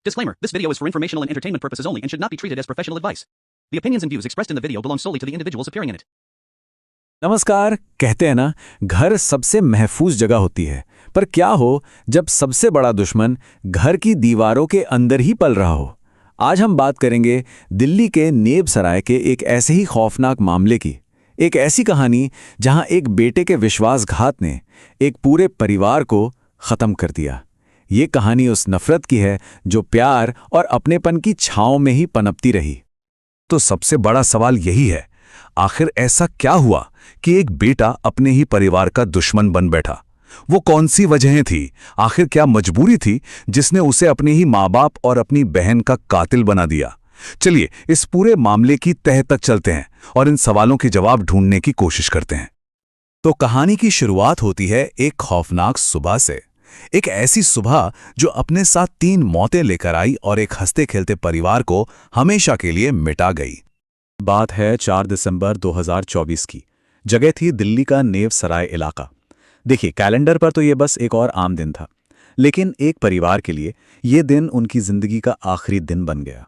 Disclaimer, this video is for informational and entertainment purposes only and should not be treated as professional advice. The opinions and views expressed in the video belong solely to the individuals appearing in it. नमस्कार। कहते हैं ना, घर सबसे महफूज जगह होती है, पर क्या हो जब सबसे बड़ा दुश्मन घर की दीवारों के अंदर ही पल रहा हो। आज हम बात करेंगे दिल्ली के नेब सराय के एक ऐसे ही खौफनाक मामले की, एक ऐसी कहानी जहां एक बेटे के विश्वासघात ने एक पूरे परिवार को खत्म कर दिया। ये कहानी उस नफरत की है जो प्यार और अपनेपन की छांव में ही पनपती रही। तो सबसे बड़ा सवाल यही है, आखिर ऐसा क्या हुआ कि एक बेटा अपने ही परिवार का दुश्मन बन बैठा? वो कौन सी वजहें थी? आखिर क्या मजबूरी थी जिसने उसे अपने ही माँ बाप और अपनी बहन का कातिल बना दिया? चलिए इस पूरे मामले की तह तक चलते हैं और इन सवालों के जवाब ढूंढने की कोशिश करते हैं। तो कहानी की शुरुआत होती है एक खौफनाक सुबह से। एक ऐसी सुबह जो अपने साथ 3 मौतें लेकर आई और एक हंसते खेलते परिवार को हमेशा के लिए मिटा गई। बात है 4 दिसंबर 2024 की। जगह थी दिल्ली का नेव सराय इलाका। देखिए, कैलेंडर पर तो ये बस एक और आम दिन था, लेकिन एक परिवार के लिए ये दिन उनकी जिंदगी का आखिरी दिन बन गया।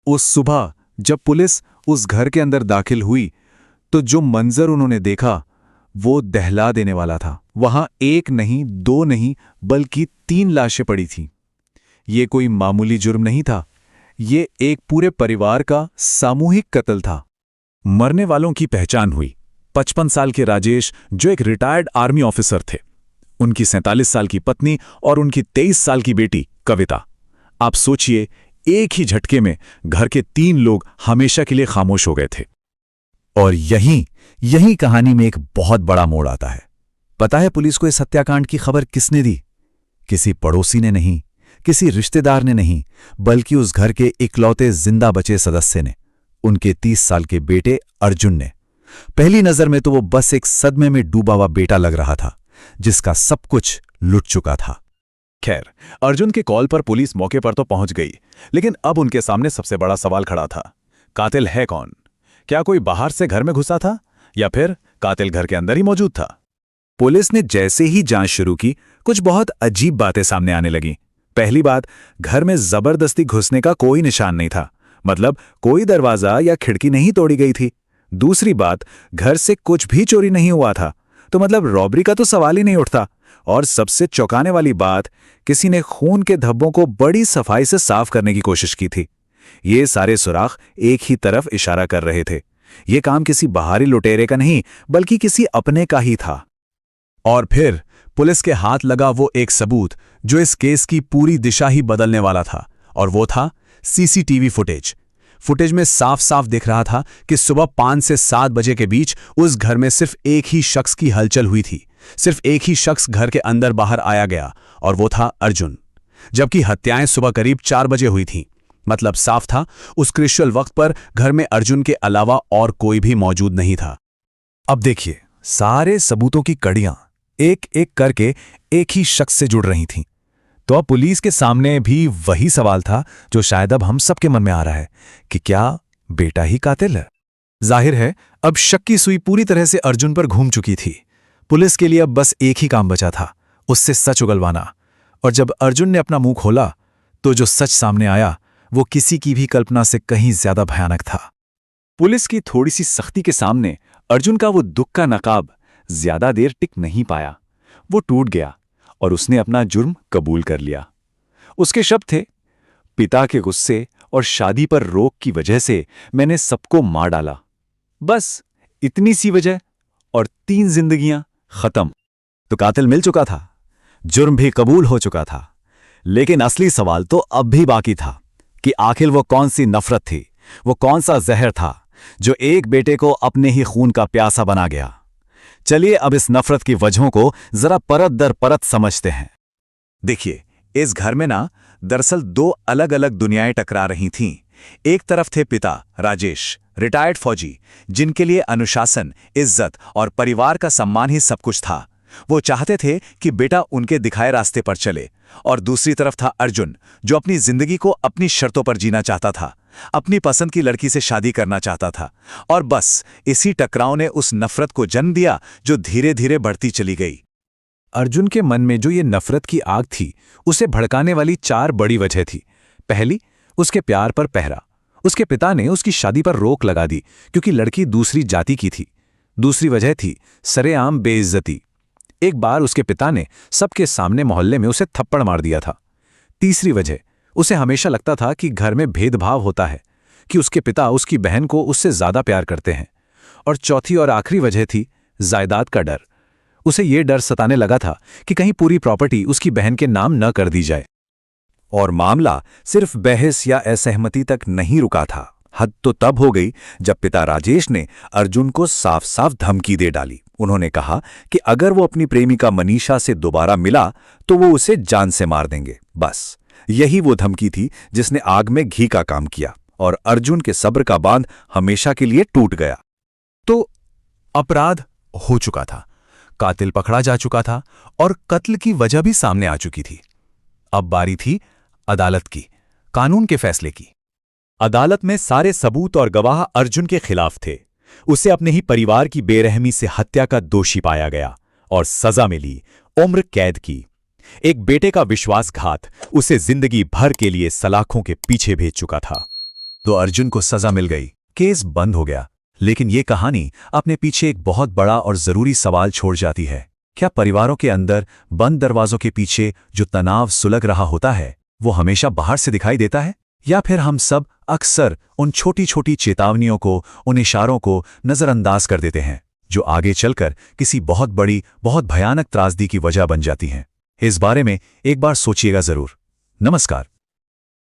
उस सुबह जब पुलिस उस घर के अंदर दाखिल हुई तो जो मंजर उन्होंने देखा वो दहला देने वाला था। वहां 1 नहीं, 2 नहीं, बल्कि 3 लाशें पड़ी थीं। ये कोई मामूली जुर्म नहीं था, ये एक पूरे परिवार का सामूहिक कत्ल था। मरने वालों की पहचान हुई। 55 साल के राजेश, जो एक रिटायर्ड आर्मी ऑफिसर थे, उनकी 47 साल की पत्नी और उनकी 23 साल की बेटी कविता। आप सोचिए, एक ही झटके में घर के 3 लोग हमेशा के लिए खामोश हो गए थे। और यही कहानी में एक बहुत बड़ा मोड़ आता है। पता है पुलिस को इस हत्याकांड की खबर किसने दी? किसी पड़ोसी ने नहीं, किसी रिश्तेदार ने नहीं, बल्कि उस घर के इकलौते जिंदा बचे सदस्य ने, उनके 30 साल के बेटे अर्जुन ने। पहली नजर में तो वो बस एक सदमे में डूबा हुआ बेटा लग रहा था, जिसका सब कुछ लुट चुका था। खैर, अर्जुन के कॉल पर पुलिस मौके पर तो पहुंच गई, लेकिन अब उनके सामने सबसे बड़ा सवाल खड़ा था। कातिल है कौन? क्या कोई बाहर से घर में घुसा था या फिर कातिल घर के अंदर ही मौजूद था? पुलिस ने जैसे ही जांच शुरू की, कुछ बहुत अजीब बातें सामने आने लगीं। पहली बात, घर में जबरदस्ती घुसने का कोई निशान नहीं था, मतलब कोई दरवाजा या खिड़की नहीं तोड़ी गई थी। दूसरी बात, घर से कुछ भी चोरी नहीं हुआ था, तो मतलब रॉबरी का तो सवाल ही नहीं उठता। और सबसे चौंकाने वाली बात, किसी ने खून के धब्बों को बड़ी सफाई से साफ करने की कोशिश की थी। ये सारे सुराख एक ही तरफ इशारा कर रहे थे। ये काम किसी बाहरी लुटेरे का नहीं, बल्कि किसी अपने का ही था। और फिर पुलिस के हाथ लगा वो एक सबूत जो इस केस की पूरी दिशा ही बदलने वाला था, और वो था सीसीटीवी फुटेज। फुटेज में साफ साफ दिख रहा था कि सुबह 5 से 7 बजे के बीच उस घर में सिर्फ एक ही शख्स की हलचल हुई थी। सिर्फ एक ही शख्स घर के अंदर बाहर आया गया, और वो था अर्जुन। जबकि हत्याएं सुबह करीब 4 बजे हुई थीं। मतलब साफ था, उस क्रिशियल वक्त पर घर में अर्जुन के अलावा और कोई भी मौजूद नहीं था। अब देखिए, सारे सबूतों की कड़ियां एक एक करके एक ही शख्स से जुड़ रही थीं। तो अब पुलिस के सामने भी वही सवाल था जो शायद अब हम सबके मन में आ रहा है कि क्या बेटा ही कातिल है? जाहिर है, अब शक की सुई पूरी तरह से अर्जुन पर घूम चुकी थी। पुलिस के लिए अब बस एक ही काम बचा था, उससे सच उगलवाना। और जब अर्जुन ने अपना मुंह खोला तो जो सच सामने आया वो किसी की भी कल्पना से कहीं ज्यादा भयानक था। पुलिस की थोड़ी सी सख्ती के सामने अर्जुन का वो दुख का नकाब ज्यादा देर टिक नहीं पाया। वो टूट गया और उसने अपना जुर्म कबूल कर लिया। उसके शब्द थे, पिता के गुस्से और शादी पर रोक की वजह से मैंने सबको मार डाला। बस इतनी सी वजह और 3 जिंदगियां खत्म। तो कातिल मिल चुका था, जुर्म भी कबूल हो चुका था, लेकिन असली सवाल तो अब भी बाकी था कि आखिर वो कौन सी नफरत थी, वो कौन सा जहर था जो एक बेटे को अपने ही खून का प्यासा बना गया। चलिए अब इस नफरत की वजहों को जरा परत दर परत समझते हैं। देखिए, इस घर में ना दरअसल 2 अलग अलग दुनियाएं टकरा रही थीं। एक तरफ थे पिता राजेश, रिटायर्ड फौजी, जिनके लिए अनुशासन, इज्जत और परिवार का सम्मान ही सब कुछ था। वो चाहते थे कि बेटा उनके दिखाए रास्ते पर चले। और दूसरी तरफ था अर्जुन, जो अपनी जिंदगी को अपनी शर्तों पर जीना चाहता था, अपनी पसंद की लड़की से शादी करना चाहता था। और बस इसी टकराव ने उस नफरत को जन्म दिया जो धीरे धीरे बढ़ती चली गई। अर्जुन के मन में जो ये नफरत की आग थी, उसे भड़काने वाली 4 बड़ी वजह थी। पहली, उसके प्यार पर पहरा। उसके पिता ने उसकी शादी पर रोक लगा दी क्योंकि लड़की दूसरी जाति की थी। दूसरी वजह थी सरेआम बेइज्जती। एक बार उसके पिता ने सबके सामने मोहल्ले में उसे थप्पड़ मार दिया था। तीसरी वजह, उसे हमेशा लगता था कि घर में भेदभाव होता है, कि उसके पिता उसकी बहन को उससे ज्यादा प्यार करते हैं। और चौथी और आखिरी वजह थी जायदाद का डर। उसे ये डर सताने लगा था कि कहीं पूरी प्रॉपर्टी उसकी बहन के नाम न कर दी जाए। और मामला सिर्फ बहस या असहमति तक नहीं रुका था। हद तो तब हो गई जब पिता राजेश ने अर्जुन को साफ साफ धमकी दे डाली। उन्होंने कहा कि अगर वो अपनी प्रेमिका मनीषा से दोबारा मिला तो वो उसे जान से मार देंगे। बस यही वो धमकी थी जिसने आग में घी का काम किया और अर्जुन के सब्र का बांध हमेशा के लिए टूट गया। तो अपराध हो चुका था, कातिल पकड़ा जा चुका था और कत्ल की वजह भी सामने आ चुकी थी। अब बारी थी अदालत की, कानून के फैसले की। अदालत में सारे सबूत और गवाह अर्जुन के खिलाफ थे। उसे अपने ही परिवार की बेरहमी से हत्या का दोषी पाया गया और सजा मिली उम्र कैद की। एक बेटे का विश्वासघात उसे जिंदगी भर के लिए सलाखों के पीछे भेज चुका था। तो अर्जुन को सजा मिल गई, केस बंद हो गया। लेकिन ये कहानी अपने पीछे एक बहुत बड़ा और जरूरी सवाल छोड़ जाती है। क्या परिवारों के अंदर बंद दरवाजों के पीछे जो तनाव सुलग रहा होता है वो हमेशा बाहर से दिखाई देता है, या फिर हम सब अक्सर उन छोटी छोटी चेतावनियों को, उन इशारों को नजरअंदाज कर देते हैं जो आगे चलकर किसी बहुत बड़ी, बहुत भयानक त्रासदी की वजह बन जाती हैं? इस बारे में एक बार सोचिएगा जरूर। नमस्कार।